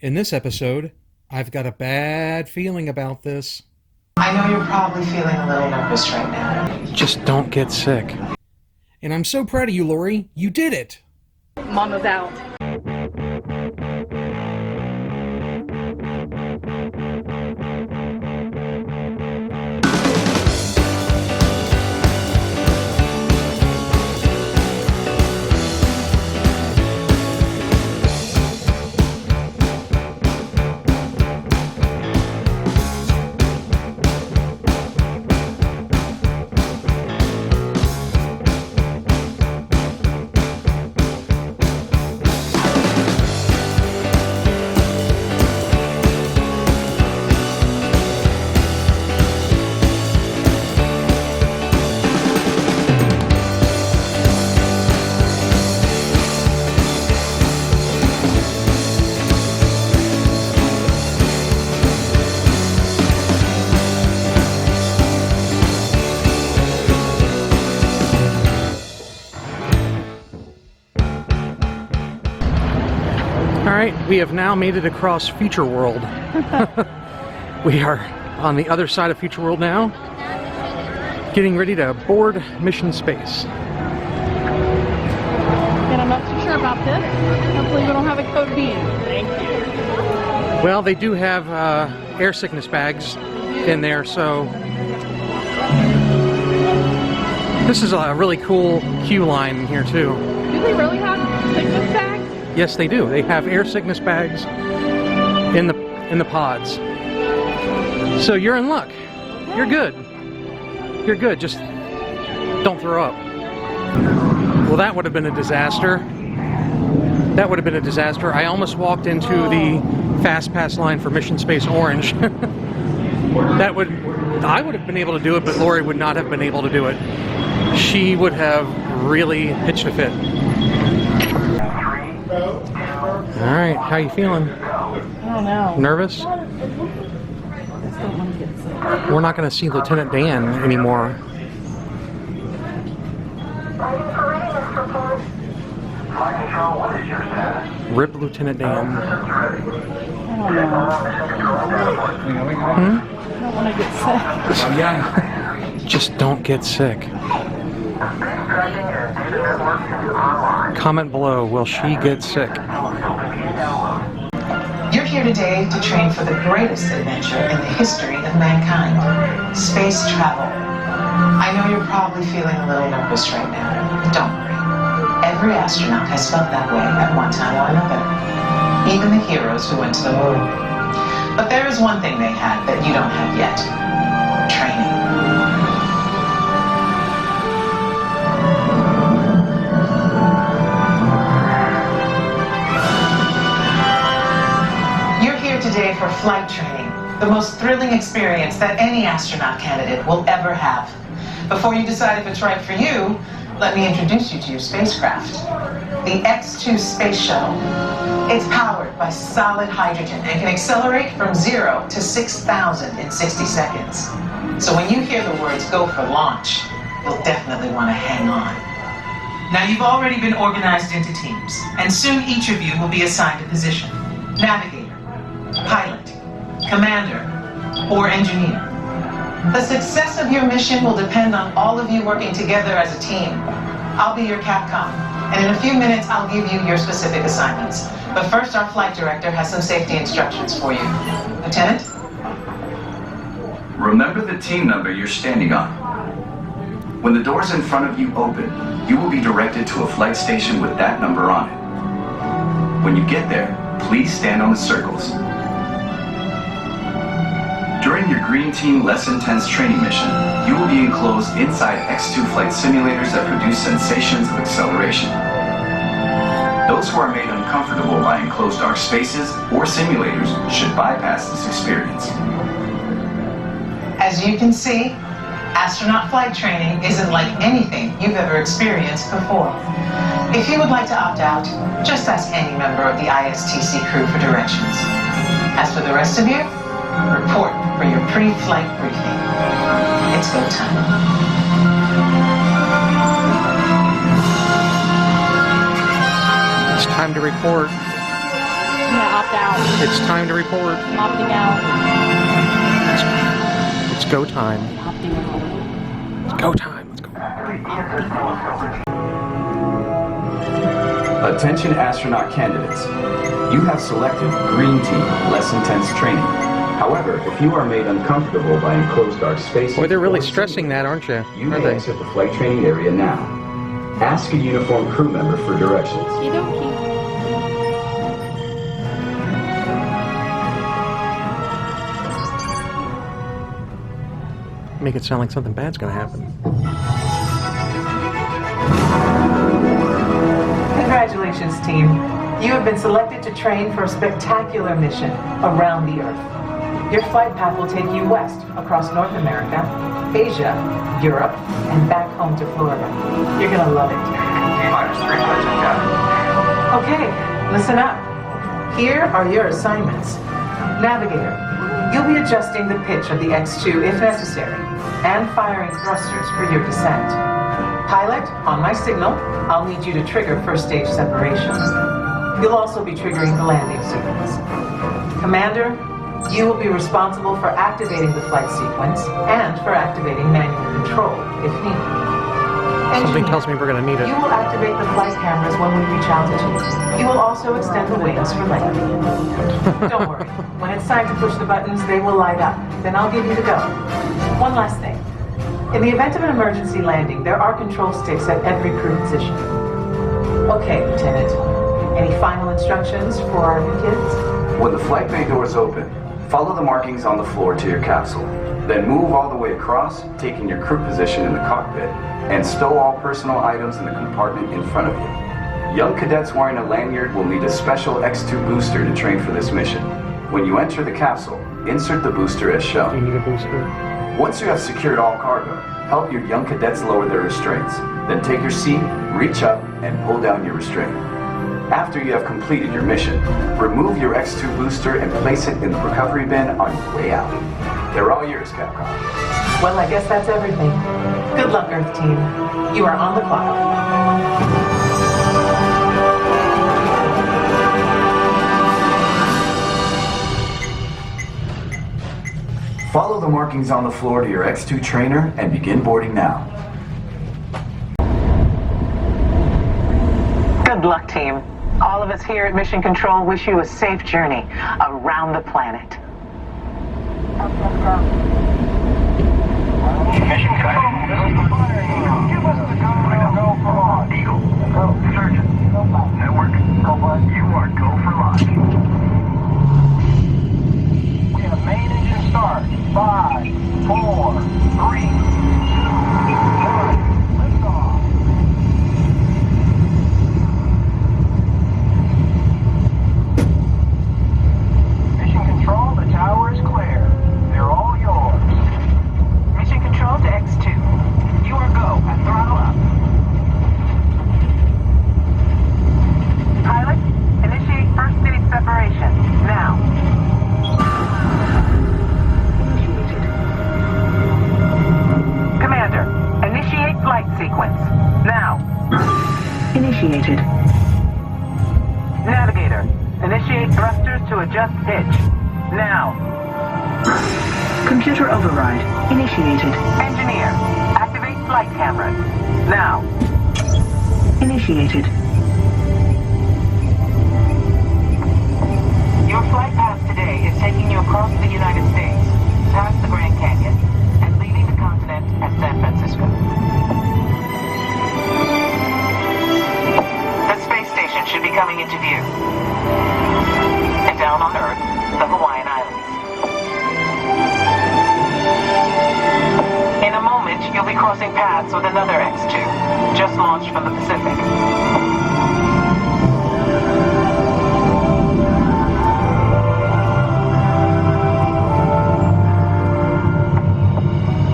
In this episode, I've got a bad feeling about this. I know you're probably feeling a little nervous right now. Just don't get sick. And I'm so proud of you, Lori. You did it! Mama's out. Alright, we have now made it across Future World. We are on the other side of Future World now, getting ready to board mission space. And I'm not too sure about this. Hopefully we don't have a code B. Thank you. Well, they do have air sickness bags in there, so this is a really cool queue line in here too. Do they really have sickness bags? Yes, they do. They have air sickness bags in the pods. So you're in luck. You're good. You're good. Just don't throw up. Well, that would have been a disaster. That would have been a disaster. I almost walked into the fast pass line for Mission Space Orange. I would have been able to do it, but Lori would not have been able to do it. She would have really pitched a fit. Alright, how you feeling? I don't know. Nervous? I just don't want to get sick. We're not going to see Lieutenant Dan anymore. Rip Lieutenant Dan. I don't know. I don't want to get sick. Just don't get sick. Comment below, will she get sick? You're here today to train for the greatest adventure in the history of mankind, space travel. I know you're probably feeling a little nervous right now, but don't worry. Every astronaut has felt that way at one time or another, even the heroes who went to the moon. But there is one thing they had that you don't have yet: training. Today for flight training, the most thrilling experience that any astronaut candidate will ever have. Before you decide if it's right for you, let me introduce you to your spacecraft. The X-2 Space Shuttle. It's powered by solid hydrogen and can accelerate from 0 to 6,000 in 60 seconds. So when you hear the words "go for launch," you'll definitely want to hang on. Now you've already been organized into teams, and soon each of you will be assigned a position: navigator, pilot, commander, or engineer. The success of your mission will depend on all of you working together as a team. I'll be your Capcom, and in a few minutes I'll give you your specific assignments. But first, our flight director has some safety instructions for you. Lieutenant? Remember the team number you're standing on. When the doors in front of you open, you will be directed to a flight station with that number on it. When you get there, please stand on the circles. During your Green Team Less Intense training mission, you will be enclosed inside X-2 flight simulators that produce sensations of acceleration. Those who are made uncomfortable by enclosed dark spaces or simulators should bypass this experience. As you can see, astronaut flight training isn't like anything you've ever experienced before. If you would like to opt out, just ask any member of the ISTC crew for directions. As for the rest of you, report for your pre-flight briefing. It's go time. It's time to report. gonna opt out. It's time to report. I'm opting out. It's go time. Opting out. It's go time. Let's go. Attention astronaut candidates. You have selected Green Team, less intense training. However, if you are made uncomfortable by enclosed dark spaces... Boy, they're really or stressing that, aren't you? You Are may they? exit the flight training area now. Ask a uniformed crew member for directions. Okey-dokey. Make it sound like something bad's gonna happen. Congratulations, team. You have been selected to train for a spectacular mission around the Earth. Your flight path will take you west across North America, Asia, Europe, and back home to Florida. You're gonna love it. Okay, listen up. Here are your assignments. Navigator, you'll be adjusting the pitch of the X2 if necessary, and firing thrusters for your descent. Pilot, on my signal, I'll need you to trigger first stage separation. You'll also be triggering the landing sequence. Commander, you will be responsible for activating the flight sequence and for activating manual control if needed. Something Engineer, tells me we're gonna need it. you will activate the flight cameras when we reach altitude. You will also extend the wings for landing. Don't worry. When it's time to push the buttons, they will light up. Then I'll give you the go. One last thing. In the event of an emergency landing, there are control sticks at every crew position. Okay, Lieutenant. Any final instructions for our new kids? When the flight bay doors open, follow the markings on the floor to your capsule. Then move all the way across, taking your crew position in the cockpit, and stow all personal items in the compartment in front of you. Young cadets wearing a lanyard will need a special X2 booster to train for this mission. When you enter the capsule, insert the booster as You shown. need a booster. Once you have secured all cargo, help your young cadets lower their restraints. Then take your seat, reach up, and pull down your restraint. After you have completed your mission, remove your X2 booster and place it in the recovery bin on your way out. They're all yours, Capcom. Well, I guess that's everything. Good luck, Earth Team. You are on the clock. Follow the markings on the floor to your X2 trainer and begin boarding now. Good luck, team. All of us here at Mission Control wish you a safe journey around the planet. Mission Control, give us the go for launch. Eagle, go. Surgeon, network, you are go for launch. We have main engine start. 5, 4, 3, 2, 1. Lift off. Mission Control, the tower is clear. They're all yours. Mission Control to X2. You are go at throttle up. Pilot, initiate first stage separation. Now. Commander, initiate flight sequence. Now. Initiated. Navigator, initiate thrusters to adjust pitch. Now. Computer override. Initiated. Engineer, activate flight cameras. Now. Initiated. Your flight path today is taking you across the United States, past the Grand Canyon, and leaving the continent at San Francisco. The space station should be coming into view. And down on Earth, the Hawaiian Islands. In a moment, you'll be crossing paths with another X2, just launched from the Pacific.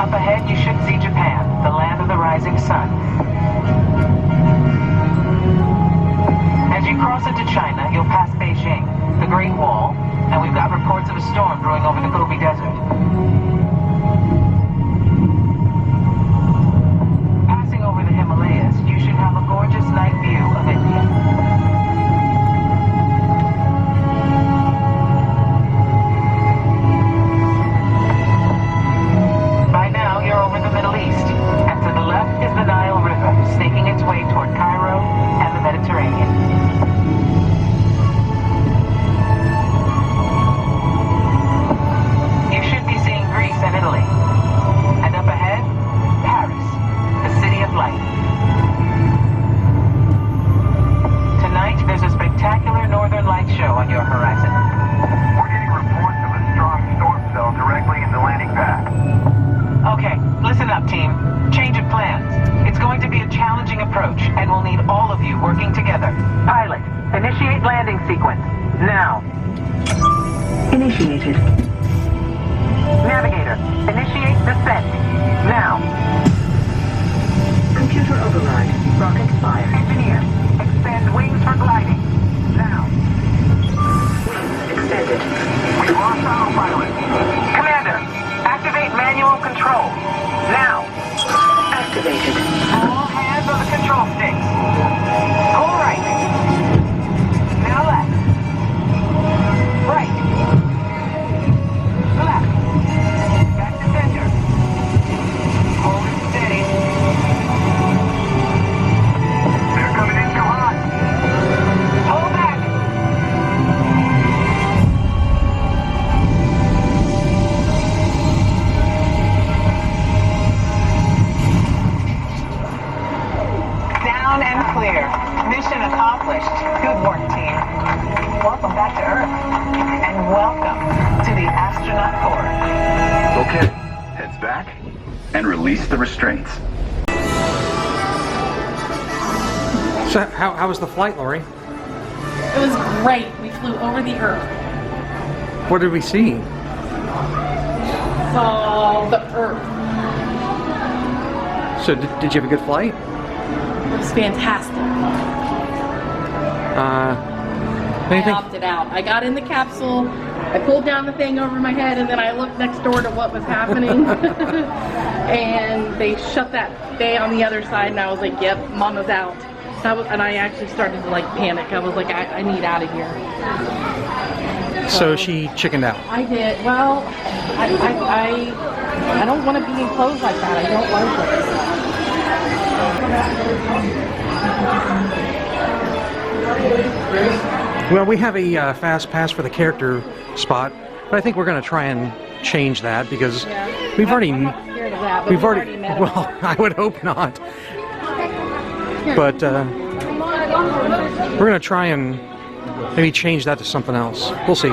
Up ahead, you should see Japan, the land of the rising sun. As you cross into China, you'll pass Beijing, the Great Wall, and we've got reports of a storm brewing over the Gobi Desert. Passing over the Himalayas, you should have a gorgeous night view of India. sequence. Now. Initiated. Navigator, initiate descent. Now. Computer override. Rocket fired. Engineer, expand wings for gliding. Now. Extended. We lost autopilot. Commander, activate manual control. Now. Activated. All hands on the control sticks. Pull right. Now left. Right. Left. Back to center. Hold it steady. They're coming in too hot. Pull back. Down and clear. Mission accomplished. Good work, team. Welcome back to Earth. And welcome to the Astronaut Corps. Okay, heads back and release the restraints. So how was the flight, Lori? It was great. We flew over the Earth. What did we see? Saw the Earth. So did you have a good flight? It was fantastic. I Anything? opted out. I got in the capsule. I pulled down the thing over my head, and then I looked next door to what was happening. And they shut that bay on the other side, and I was like, "Yep, Mama's out." And I actually started to like panic. I was like, "I need out of here." So she chickened out. I did. Well, I don't want to be enclosed like that. I don't like it. Well, we have a fast pass for the character spot, but I think we're going to try and change that because we've already. I'm not scared of that, but We've already. met Well, I would hope not. But we're going to try and maybe change that to something else. We'll see.